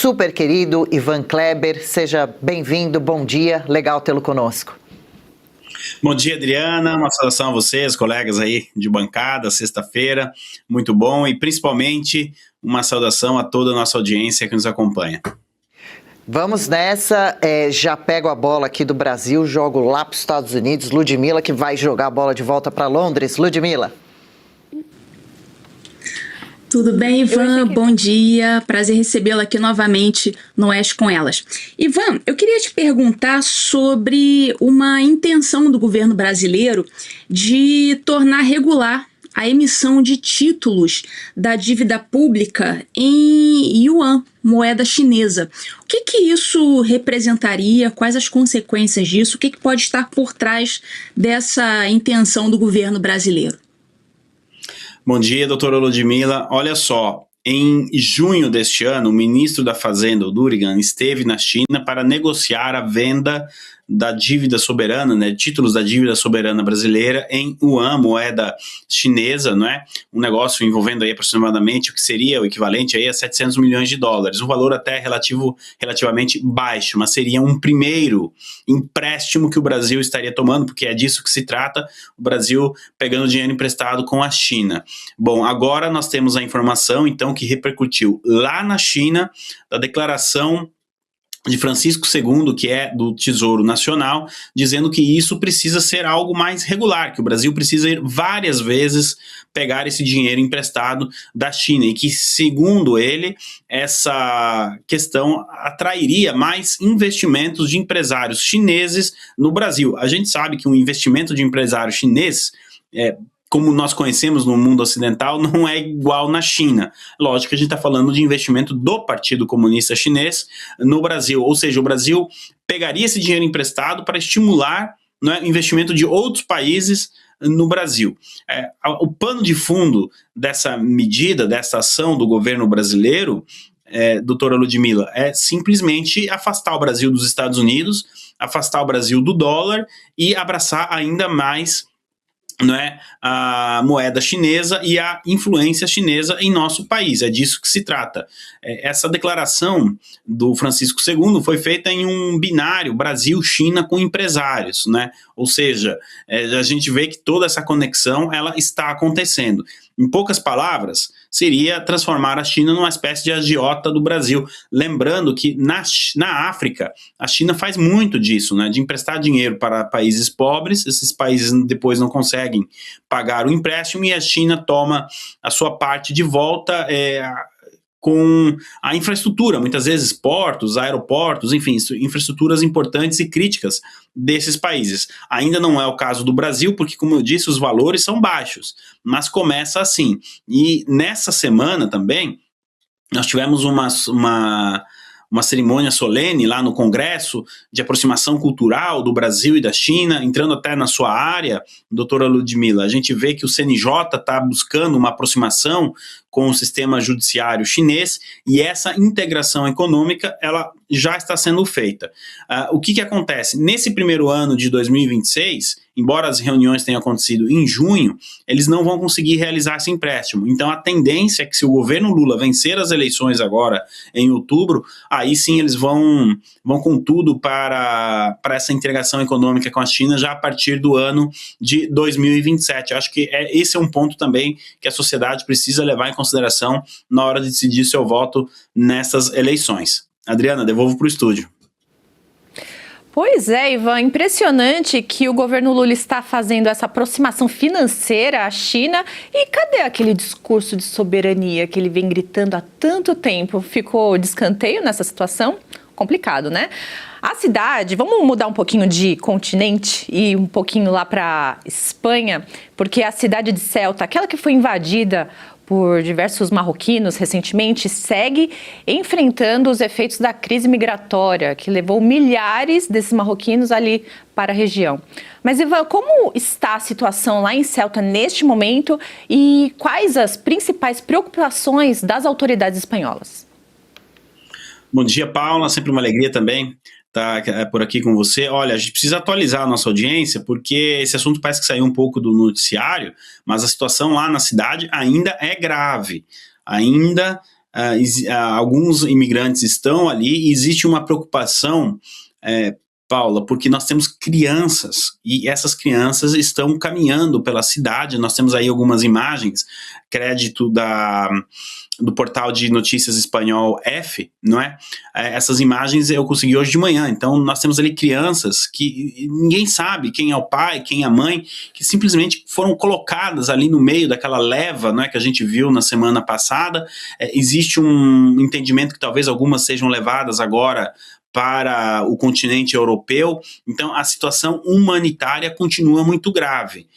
super querido Ivan Kleber. Seja bem-vindo, bom dia, legal tê-lo conosco. Bom dia, Adriana, uma saudação a vocês, colegas aí de bancada, sexta-feira, muito bom, e principalmente uma saudação a toda a nossa audiência que nos acompanha. Vamos nessa, já pego a bola aqui do Brasil, jogo lá para os Estados Unidos, Ludmila que vai jogar a bola de volta para Londres. Ludmila. Tudo bem, Ivan? Bom dia, prazer recebê-la aqui novamente no Oeste com Elas. Ivan, eu queria te perguntar sobre uma intenção do governo brasileiro de tornar regular a emissão de títulos da dívida pública em yuan, moeda chinesa. O que isso representaria? Quais as consequências disso? O que pode estar por trás dessa intenção do governo brasileiro? Bom dia, doutora Ludmila. Olha só, em junho deste ano, o ministro da Fazenda, o Durigan, esteve na China para negociar a venda da dívida soberana, né, títulos da dívida soberana brasileira em yuan, moeda chinesa, não é? Um negócio envolvendo aí aproximadamente o que seria o equivalente aí a 700 milhões de dólares, um valor até relativamente baixo, mas seria um primeiro empréstimo que o Brasil estaria tomando, porque é disso que se trata, o Brasil pegando dinheiro emprestado com a China. Bom, agora nós temos a informação, então, que repercutiu lá na China, da declaração de Francisco II, que é do Tesouro Nacional, dizendo que isso precisa ser algo mais regular, que o Brasil precisa ir várias vezes pegar esse dinheiro emprestado da China e que, segundo ele, essa questão atrairia mais investimentos de empresários chineses no Brasil. A gente sabe que um investimento de empresário chinês como nós conhecemos no mundo ocidental, não é igual na China. Lógico que a gente está falando de investimento do Partido Comunista Chinês no Brasil, ou seja, o Brasil pegaria esse dinheiro emprestado para estimular, né, o investimento de outros países no Brasil. O pano de fundo dessa medida, dessa ação do governo brasileiro, doutora Ludmila, é simplesmente afastar o Brasil dos Estados Unidos, afastar o Brasil do dólar e abraçar ainda mais, não é, a moeda chinesa e a influência chinesa em nosso país. É disso que se trata. Essa declaração do Francisco II foi feita em um binário Brasil-China com empresários, né? Ou seja, a gente vê que toda essa conexão ela está acontecendo. Em poucas palavras, seria transformar a China numa espécie de agiota do Brasil. Lembrando que na África, a China faz muito disso, né, de emprestar dinheiro para países pobres, esses países depois não conseguem pagar o empréstimo e a China toma a sua parte de volta com a infraestrutura, muitas vezes portos, aeroportos, enfim, infraestruturas importantes e críticas desses países. Ainda não é o caso do Brasil, porque, como eu disse, os valores são baixos, mas começa assim. E nessa semana também, nós tivemos uma cerimônia solene lá no Congresso de aproximação cultural do Brasil e da China, entrando até na sua área, doutora Ludmila. A gente vê que o CNJ está buscando uma aproximação com o sistema judiciário chinês e essa integração econômica ela já está sendo feita. O que acontece? Nesse primeiro ano de 2026, embora as reuniões tenham acontecido em junho, eles não vão conseguir realizar esse empréstimo. Então a tendência é que se o governo Lula vencer as eleições agora em outubro, aí sim eles vão com tudo para essa integração econômica com a China já a partir do ano de 2027. Acho que esse é um ponto também que a sociedade precisa levar em consideração na hora de decidir seu voto nessas eleições. Adriana, devolvo para o estúdio. Pois é, Ivan, impressionante que o governo Lula está fazendo essa aproximação financeira à China. E cadê aquele discurso de soberania que ele vem gritando há tanto tempo? Ficou de escanteio nessa situação? Complicado, né? A cidade, vamos mudar um pouquinho de continente e um pouquinho lá para Espanha, porque a cidade de Ceuta, aquela que foi invadida por diversos marroquinos recentemente, segue enfrentando os efeitos da crise migratória, que levou milhares desses marroquinos ali para a região. Mas, Ivan, como está a situação lá em Ceuta neste momento e quais as principais preocupações das autoridades espanholas? Bom dia, Paula, sempre uma alegria também estar por aqui com você. Olha, a gente precisa atualizar a nossa audiência, porque esse assunto parece que saiu um pouco do noticiário, mas a situação lá na cidade ainda é grave. Ainda alguns imigrantes estão ali e existe uma preocupação, Paula, porque nós temos crianças e essas crianças estão caminhando pela cidade. Nós temos aí algumas imagens, crédito do portal de notícias espanhol F, não é? Essas imagens eu consegui hoje de manhã. Então nós temos ali crianças que ninguém sabe quem é o pai, quem é a mãe, que simplesmente foram colocadas ali no meio daquela leva, não é, que a gente viu na semana passada. Existe um entendimento que talvez algumas sejam levadas agora para o continente europeu. Então a situação humanitária continua muito grave.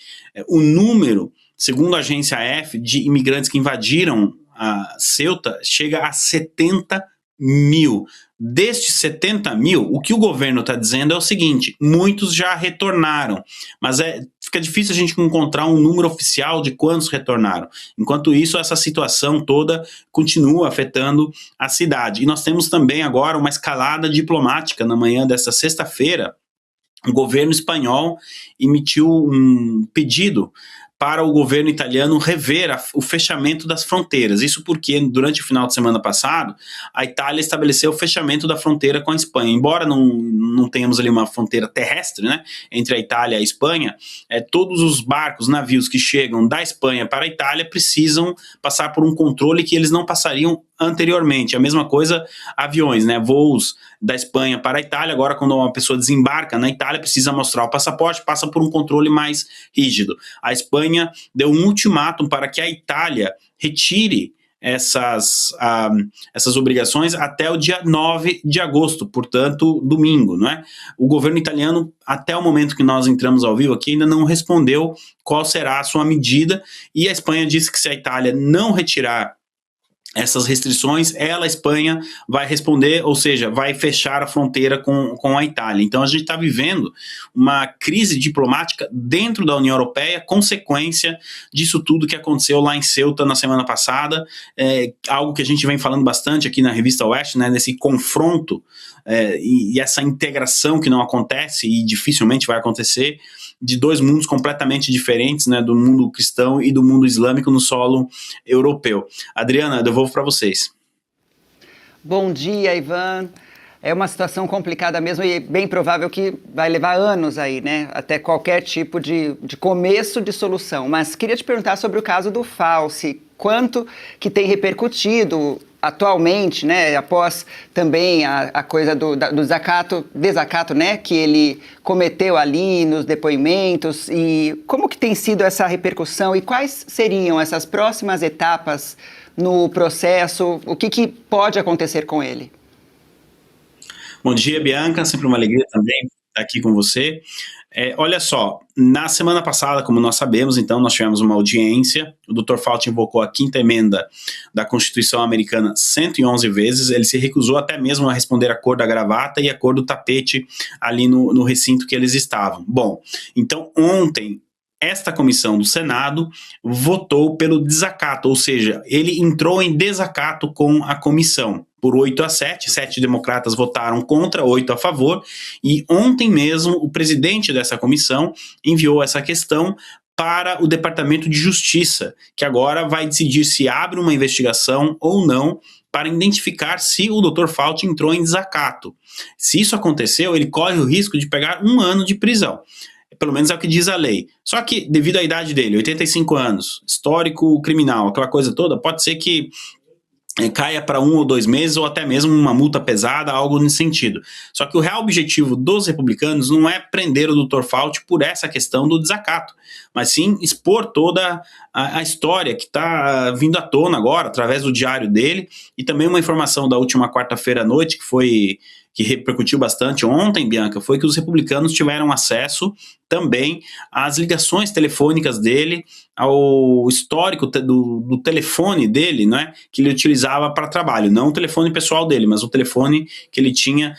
O número, segundo a agência F, de imigrantes que invadiram a Ceuta chega a 70 mil. Destes 70 mil, o que o governo está dizendo é o seguinte: muitos já retornaram, mas fica difícil a gente encontrar um número oficial de quantos retornaram. Enquanto isso, essa situação toda continua afetando a cidade. E nós temos também agora uma escalada diplomática. Na manhã desta sexta-feira, o governo espanhol emitiu um pedido para o governo italiano rever o fechamento das fronteiras. Isso porque, durante o final de semana passado, a Itália estabeleceu o fechamento da fronteira com a Espanha. Embora não tenhamos ali uma fronteira terrestre, né, entre a Itália e a Espanha, todos os barcos, navios que chegam da Espanha para a Itália precisam passar por um controle que eles não passariam anteriormente. A mesma coisa, aviões, né, voos da Espanha para a Itália. Agora, quando uma pessoa desembarca na Itália, precisa mostrar o passaporte, passa por um controle mais rígido. A Espanha deu um ultimátum para que a Itália retire essas obrigações até o dia 9 de agosto, portanto, domingo, não é? O governo italiano, até o momento que nós entramos ao vivo aqui, ainda não respondeu qual será a sua medida, e a Espanha disse que se a Itália não retirar essas restrições, a Espanha vai responder, ou seja, vai fechar a fronteira com a Itália. Então a gente está vivendo uma crise diplomática dentro da União Europeia, consequência disso tudo que aconteceu lá em Ceuta na semana passada, algo que a gente vem falando bastante aqui na Revista Oeste, né, nesse confronto e essa integração que não acontece e dificilmente vai acontecer, de dois mundos completamente diferentes, né, do mundo cristão e do mundo islâmico no solo europeu. Adriana, eu devolvo para vocês. Bom dia, Ivan. É uma situação complicada mesmo e bem provável que vai levar anos aí, né, até qualquer tipo de começo de solução. Mas queria te perguntar sobre o caso do Fauci. Quanto que tem repercutido atualmente, né, após também a coisa do desacato, né, que ele cometeu ali nos depoimentos, e como que tem sido essa repercussão e quais seriam essas próximas etapas no processo, o que pode acontecer com ele? Bom dia, Bianca, sempre uma alegria também estar aqui com você. Olha só, na semana passada, como nós sabemos, então, nós tivemos uma audiência, o Dr. Fauci invocou a 5ª emenda da Constituição americana 111 vezes, ele se recusou até mesmo a responder a cor da gravata e a cor do tapete ali no recinto que eles estavam. Bom, então ontem, esta comissão do Senado votou pelo desacato, ou seja, ele entrou em desacato com a comissão. Por 8-7, 7 democratas votaram contra, 8 a favor, e ontem mesmo o presidente dessa comissão enviou essa questão para o Departamento de Justiça, que agora vai decidir se abre uma investigação ou não para identificar se o Dr. Fauci entrou em desacato. Se isso aconteceu, ele corre o risco de pegar 1 ano de prisão. Pelo menos é o que diz a lei. Só que, devido à idade dele, 85 anos, histórico criminal, aquela coisa toda, pode ser que caia para 1 ou 2 meses, ou até mesmo uma multa pesada, algo nesse sentido. Só que o real objetivo dos republicanos não é prender o Dr. Fauci por essa questão do desacato, mas sim expor toda a história que está vindo à tona agora, através do diário dele, e também uma informação da última quarta-feira à noite, que repercutiu bastante ontem, Bianca, foi que os republicanos tiveram acesso também às ligações telefônicas dele, ao histórico do telefone dele, né, que ele utilizava para trabalho, não o telefone pessoal dele, mas o telefone que ele tinha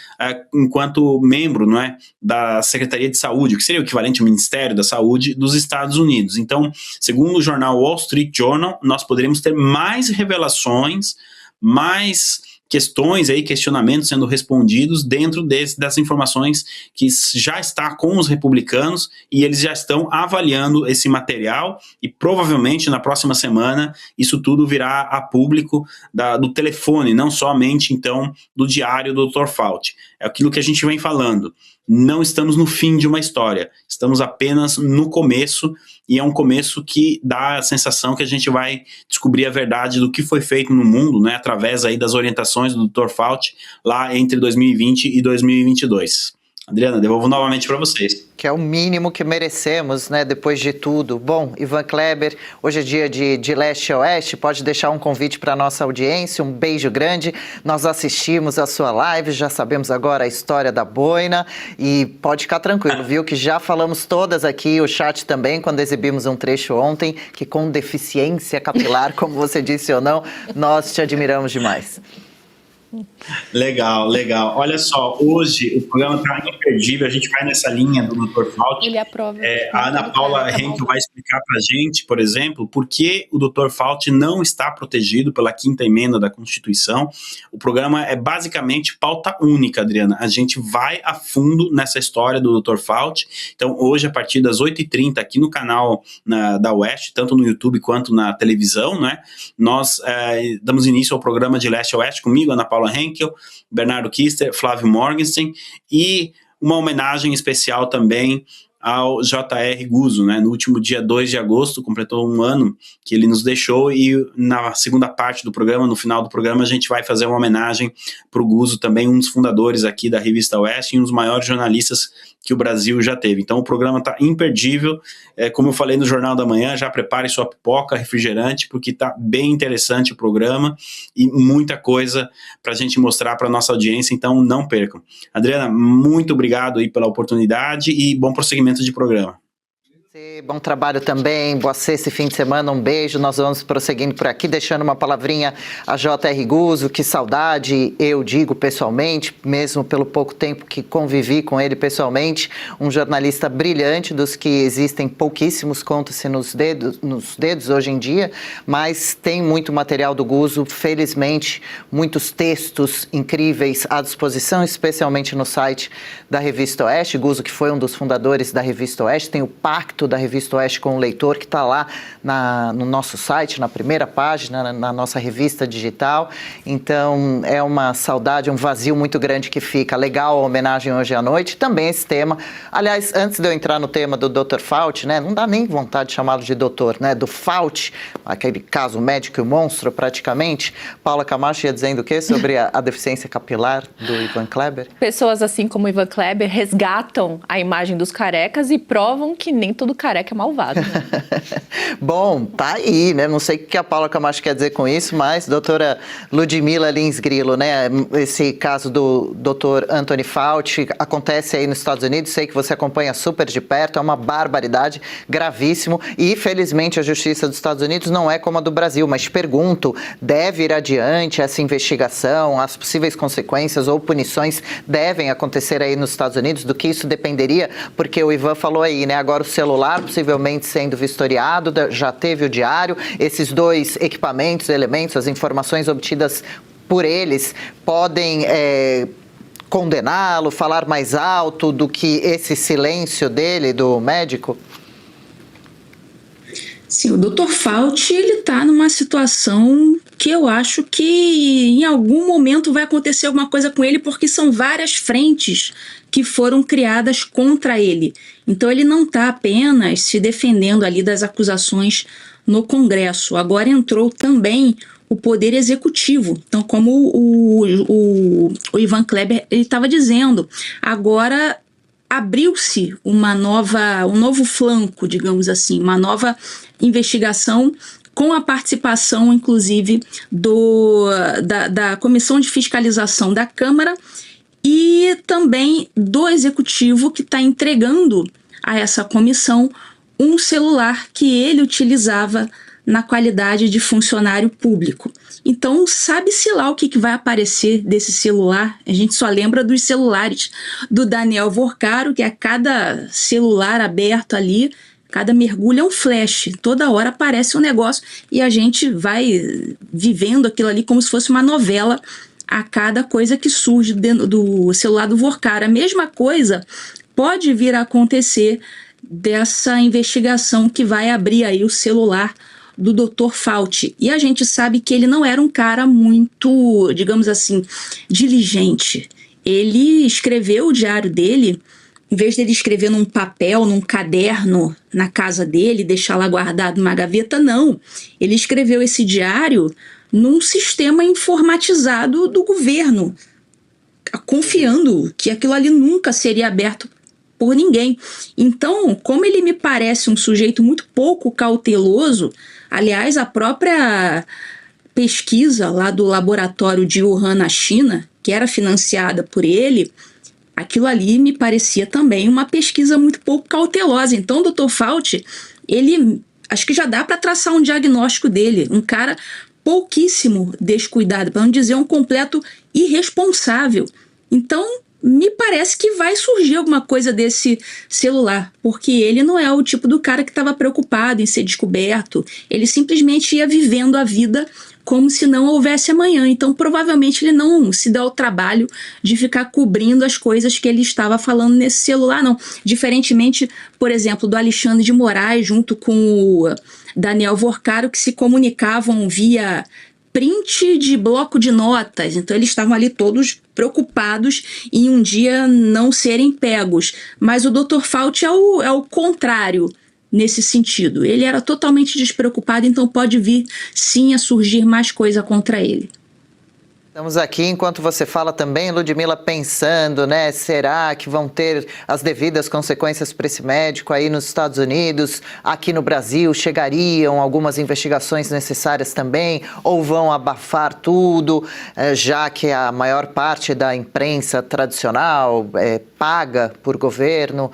enquanto membro, não é, da Secretaria de Saúde, que seria o equivalente ao Ministério da Saúde dos Estados Unidos. Então, segundo o jornal Wall Street Journal, nós poderíamos ter mais revelações, mais questões aí, questionamentos sendo respondidos dentro dessas informações que já está com os republicanos e eles já estão avaliando esse material e provavelmente na próxima semana isso tudo virá a público do telefone, não somente então do diário do Dr. Fauci. É aquilo que a gente vem falando. Não estamos no fim de uma história, estamos apenas no começo, e é um começo que dá a sensação que a gente vai descobrir a verdade do que foi feito no mundo, né, através aí das orientações do Dr. Fauci lá entre 2020 e 2022. Adriana, devolvo novamente para vocês. Que é o mínimo que merecemos, né, depois de tudo. Bom, Ivan Kleber, hoje é dia de leste a oeste, pode deixar um convite para a nossa audiência, um beijo grande. Nós assistimos a sua live, já sabemos agora a história da boina e pode ficar tranquilo, viu, que já falamos todas aqui, o chat também, quando exibimos um trecho ontem, que com deficiência capilar, como você disse ou não, nós te admiramos demais. Legal, legal. Olha só, hoje o programa está imperdível, a gente vai nessa linha do Dr. Fauci. Ele aprova. A Ana Paula Henkel vai explicar para a gente, por exemplo, por que o Dr. Fauci não está protegido pela 5ª emenda da Constituição. O programa é basicamente pauta única, Adriana. A gente vai a fundo nessa história do Dr. Fauci. Então, hoje, a partir das 8h30, aqui no canal da Oeste, tanto no YouTube quanto na televisão, né, nós damos início ao programa de Leste a Oeste comigo, Ana Paula Henkel, Bernardo Kister, Flávio Morgenstern e uma homenagem especial também ao J.R. Guzzo, né? No último dia 2 de agosto, completou um ano que ele nos deixou e na segunda parte do programa, no final do programa, a gente vai fazer uma homenagem para o Guzzo, também um dos fundadores aqui da Revista Oeste e um dos maiores jornalistas que o Brasil já teve. Então o programa está imperdível, como eu falei no Jornal da Manhã, já prepare sua pipoca, refrigerante, porque está bem interessante o programa e muita coisa para a gente mostrar para a nossa audiência, então não percam. Adriana, muito obrigado aí pela oportunidade e bom prosseguimento de programa. Bom trabalho também, boa sexta e fim de semana, um beijo, nós vamos prosseguindo por aqui, deixando uma palavrinha a J.R. Guzzo, que saudade, eu digo pessoalmente, mesmo pelo pouco tempo que convivi com ele pessoalmente, um jornalista brilhante, dos que existem pouquíssimos, conta-se nos dedos hoje em dia, mas tem muito material do Guzzo, felizmente, muitos textos incríveis à disposição, especialmente no site da Revista Oeste. Guzzo, que foi um dos fundadores da Revista Oeste, tem o pacto da Revista Oeste com o Leitor, que está lá no nosso site, na primeira página, na nossa revista digital. Então, é uma saudade, um vazio muito grande que fica. Legal a homenagem hoje à noite. Também esse tema. Aliás, antes de eu entrar no tema do Dr. Fauci, né, não dá nem vontade de chamá-lo de doutor, né, do Fauci, aquele caso médico e monstro, praticamente. Paula Camacho ia dizendo o quê sobre a deficiência capilar do Ivan Kleber? Pessoas assim como Ivan Kleber resgatam a imagem dos carecas e provam que nem todo careca é malvado. Né? Bom, tá aí, né? Não sei o que a Paula Camacho quer dizer com isso, mas doutora Ludmila Lins Grillo, né? Esse caso do doutor Anthony Fauci acontece aí nos Estados Unidos, sei que você acompanha super de perto, é uma barbaridade, gravíssimo, e felizmente a justiça dos Estados Unidos não é como a do Brasil, mas te pergunto, deve ir adiante essa investigação, as possíveis consequências ou punições devem acontecer aí nos Estados Unidos, do que isso dependeria? Porque o Ivan falou aí, né? Agora o celular possivelmente sendo vistoriado, já teve o diário, esses dois equipamentos, elementos, as informações obtidas por eles podem condená-lo, falar mais alto do que esse silêncio dele, do médico? Sim, o Dr. Fauci, ele está numa situação que eu acho que em algum momento vai acontecer alguma coisa com ele, porque são várias frentes que foram criadas contra ele. Então ele não está apenas se defendendo ali das acusações no Congresso. Agora entrou também o Poder Executivo. Então, como o Ivan Kleber estava dizendo, agora abriu-se um novo flanco, digamos assim, uma nova investigação com a participação, inclusive, da Comissão de Fiscalização da Câmara e também do Executivo, que está entregando a essa comissão um celular que ele utilizava na qualidade de funcionário público. Então, sabe-se lá o que vai aparecer desse celular. A gente só lembra dos celulares do Daniel Vorcaro, que a cada celular aberto ali, cada mergulho é um flash. Toda hora aparece um negócio e a gente vai vivendo aquilo ali como se fosse uma novela a cada coisa que surge dentro do celular do Vorkar. A mesma coisa pode vir a acontecer dessa investigação que vai abrir aí o celular do Dr. Fauci. E a gente sabe que ele não era um cara muito, digamos assim, diligente. Ele escreveu o diário dele, em vez dele escrever num papel, num caderno na casa dele, deixar lá guardado numa gaveta, não. Ele escreveu esse diário num sistema informatizado do governo, confiando que aquilo ali nunca seria aberto por ninguém. Então, como ele me parece um sujeito muito pouco cauteloso, aliás, a própria pesquisa lá do laboratório de Wuhan, na China, que era financiada por ele, aquilo ali me parecia também uma pesquisa muito pouco cautelosa. Então, o Dr. Fauci, ele, acho que já dá para traçar um diagnóstico dele, um cara pouquíssimo descuidado, para não dizer um completo irresponsável. Então, me parece que vai surgir alguma coisa desse celular, porque ele não é o tipo do cara que estava preocupado em ser descoberto, ele simplesmente ia vivendo a vida como se não houvesse amanhã. Então, provavelmente, ele não se dá o trabalho de ficar cobrindo as coisas que ele estava falando nesse celular, não. Diferentemente, por exemplo, do Alexandre de Moraes, junto com o Daniel Vorkar, que se comunicavam via print de bloco de notas. Então, eles estavam ali todos preocupados em um dia não serem pegos. Mas o Dr. Fauci é o contrário nesse sentido. Ele era totalmente despreocupado, então pode vir sim a surgir mais coisa contra ele. Estamos aqui, enquanto você fala também, Ludmila, pensando, né, será que vão ter as devidas consequências para esse médico aí nos Estados Unidos, aqui no Brasil, chegariam algumas investigações necessárias também, ou vão abafar tudo, já que a maior parte da imprensa tradicional é paga por governo,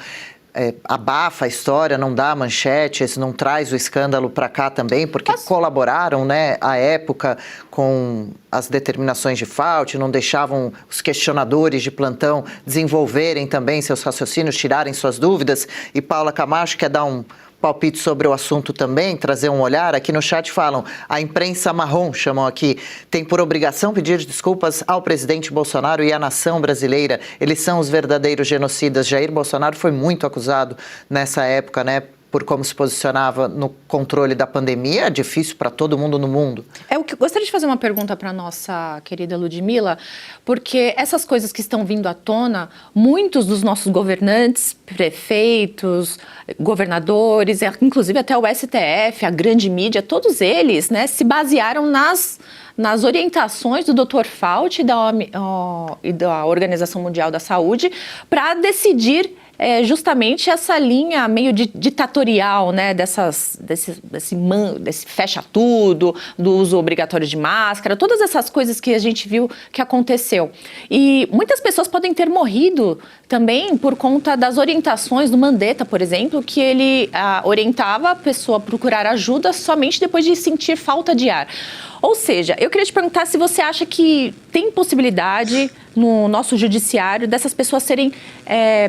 abafa a história, não dá manchetes, não traz o escândalo para cá também, porque colaboraram, né, à época com as determinações de Fauci, não deixavam os questionadores de plantão desenvolverem também seus raciocínios, tirarem suas dúvidas. E Paula Camacho quer dar um palpite sobre o assunto também, trazer um olhar. Aqui no chat falam, a imprensa marrom, chamam aqui, tem por obrigação pedir desculpas ao presidente Bolsonaro e à nação brasileira. Eles são os verdadeiros genocidas. Jair Bolsonaro foi muito acusado nessa época, né, por como se posicionava no controle da pandemia. É difícil para todo mundo no mundo. Eu gostaria de fazer uma pergunta para a nossa querida Ludmila, porque essas coisas que estão vindo à tona, muitos dos nossos governantes, prefeitos, governadores, inclusive até o STF, a grande mídia, todos eles, né, se basearam nas orientações do Dr. Fauci e da Organização Mundial da Saúde para decidir justamente essa linha meio ditatorial, né, desse fecha tudo, do uso obrigatório de máscara, todas essas coisas que a gente viu que aconteceu. E muitas pessoas podem ter morrido também por conta das orientações do Mandetta, por exemplo, que ele orientava a pessoa a procurar ajuda somente depois de sentir falta de ar. Ou seja, eu queria te perguntar se você acha que tem possibilidade no nosso judiciário dessas pessoas serem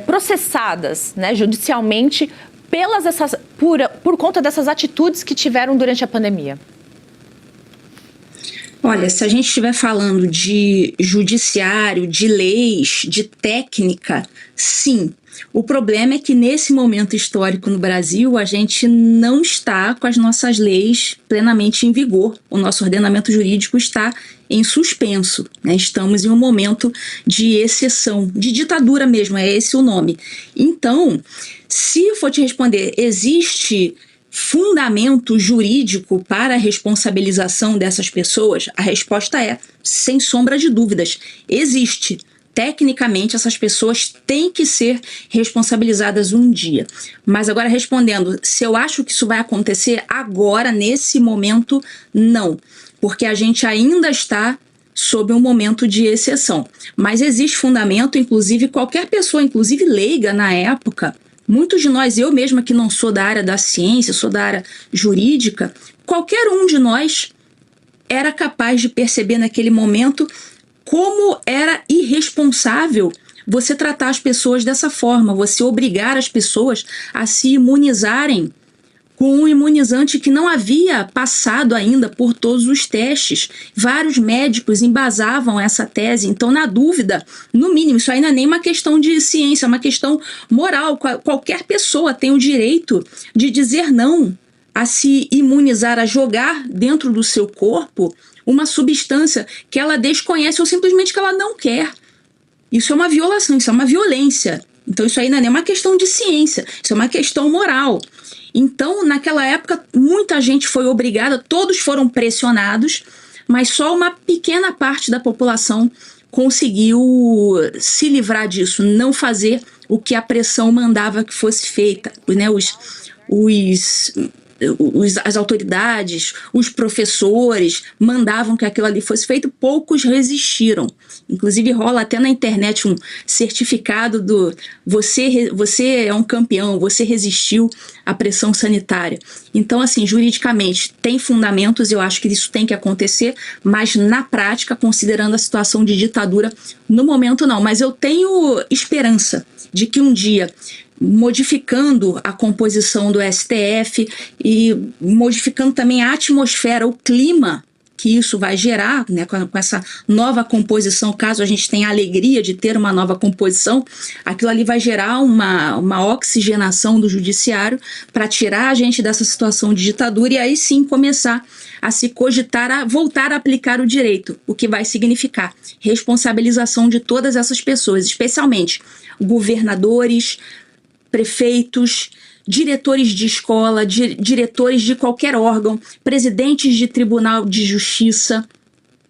processadas, né, judicialmente por conta dessas atitudes que tiveram durante a pandemia. Olha, se a gente estiver falando de judiciário, de leis, de técnica, sim. O problema é que nesse momento histórico no Brasil, a gente não está com as nossas leis plenamente em vigor. O nosso ordenamento jurídico está em suspenso, né? Estamos em um momento de exceção, de ditadura mesmo, é esse o nome. Então, se eu for te responder, existe fundamento jurídico para a responsabilização dessas pessoas? A resposta é, sem sombra de dúvidas, existe. Tecnicamente, essas pessoas têm que ser responsabilizadas um dia. Mas agora, respondendo, se eu acho que isso vai acontecer agora, nesse momento, não. Porque a gente ainda está sob um momento de exceção. Mas existe fundamento, inclusive qualquer pessoa, inclusive leiga na época, muitos de nós, eu mesma que não sou da área da ciência, sou da área jurídica, qualquer um de nós era capaz de perceber naquele momento como era irresponsável você tratar as pessoas dessa forma, você obrigar as pessoas a se imunizarem com um imunizante que não havia passado ainda por todos os testes. Vários médicos embasavam essa tese. Então, na dúvida, no mínimo, isso aí não é nem uma questão de ciência, é uma questão moral. Qualquer pessoa tem o direito de dizer não a se imunizar, a jogar dentro do seu corpo uma substância que ela desconhece ou simplesmente que ela não quer. Isso é uma violação, isso é uma violência. Então, isso aí não é nem uma questão de ciência, isso é uma questão moral. Então, naquela época, muita gente foi obrigada, todos foram pressionados, mas só uma pequena parte da população conseguiu se livrar disso, não fazer o que a pressão mandava que fosse feita, né? As autoridades, os professores mandavam que aquilo ali fosse feito, poucos resistiram. Inclusive rola até na internet um certificado do você é um campeão, você resistiu à pressão sanitária. Então, assim, juridicamente tem fundamentos, eu acho que isso tem que acontecer, mas na prática, considerando a situação de ditadura, no momento não. Mas eu tenho esperança de que um dia, modificando a composição do STF e modificando também a atmosfera, o clima que isso vai gerar, né, com essa nova composição, caso a gente tenha a alegria de ter uma nova composição, aquilo ali vai gerar uma oxigenação do judiciário para tirar a gente dessa situação de ditadura e aí sim começar a se cogitar a voltar a aplicar o direito, o que vai significar responsabilização de todas essas pessoas, especialmente governadores, prefeitos, diretores de escola, diretores de qualquer órgão, presidentes de tribunal de justiça,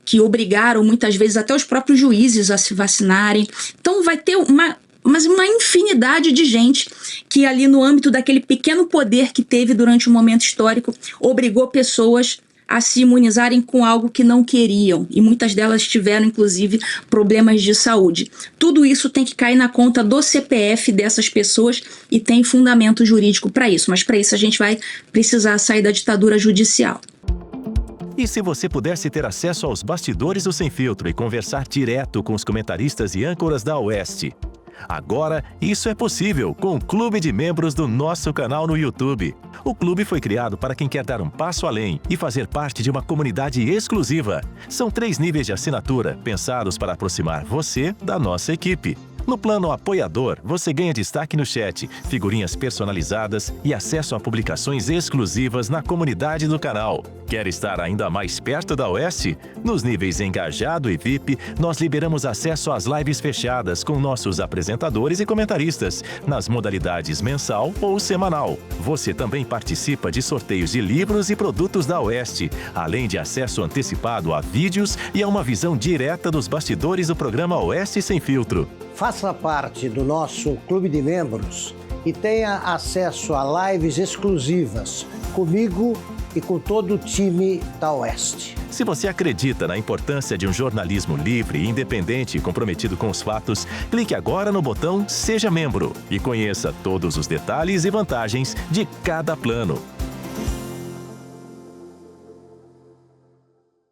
que obrigaram muitas vezes até os próprios juízes a se vacinarem. Então vai ter uma infinidade de gente que ali no âmbito daquele pequeno poder que teve durante um momento histórico, obrigou pessoas a se imunizarem com algo que não queriam. E muitas delas tiveram, inclusive, problemas de saúde. Tudo isso tem que cair na conta do CPF dessas pessoas e tem fundamento jurídico para isso. Mas para isso a gente vai precisar sair da ditadura judicial. E se você pudesse ter acesso aos bastidores do Sem Filtro e conversar direto com os comentaristas e âncoras da Oeste? Agora, isso é possível com o Clube de Membros do nosso canal no YouTube. O clube foi criado para quem quer dar um passo além e fazer parte de uma comunidade exclusiva. São 3 níveis de assinatura pensados para aproximar você da nossa equipe. No plano apoiador, você ganha destaque no chat, figurinhas personalizadas e acesso a publicações exclusivas na comunidade do canal. Quer estar ainda mais perto da Oeste? Nos níveis Engajado e VIP, nós liberamos acesso às lives fechadas com nossos apresentadores e comentaristas, nas modalidades mensal ou semanal. Você também participa de sorteios de livros e produtos da Oeste, além de acesso antecipado a vídeos e a uma visão direta dos bastidores do programa Oeste Sem Filtro. Faça parte do nosso clube de membros e tenha acesso a lives exclusivas comigo e com todo o time da Oeste. Se você acredita na importância de um jornalismo livre e independente e comprometido com os fatos, clique agora no botão Seja Membro e conheça todos os detalhes e vantagens de cada plano.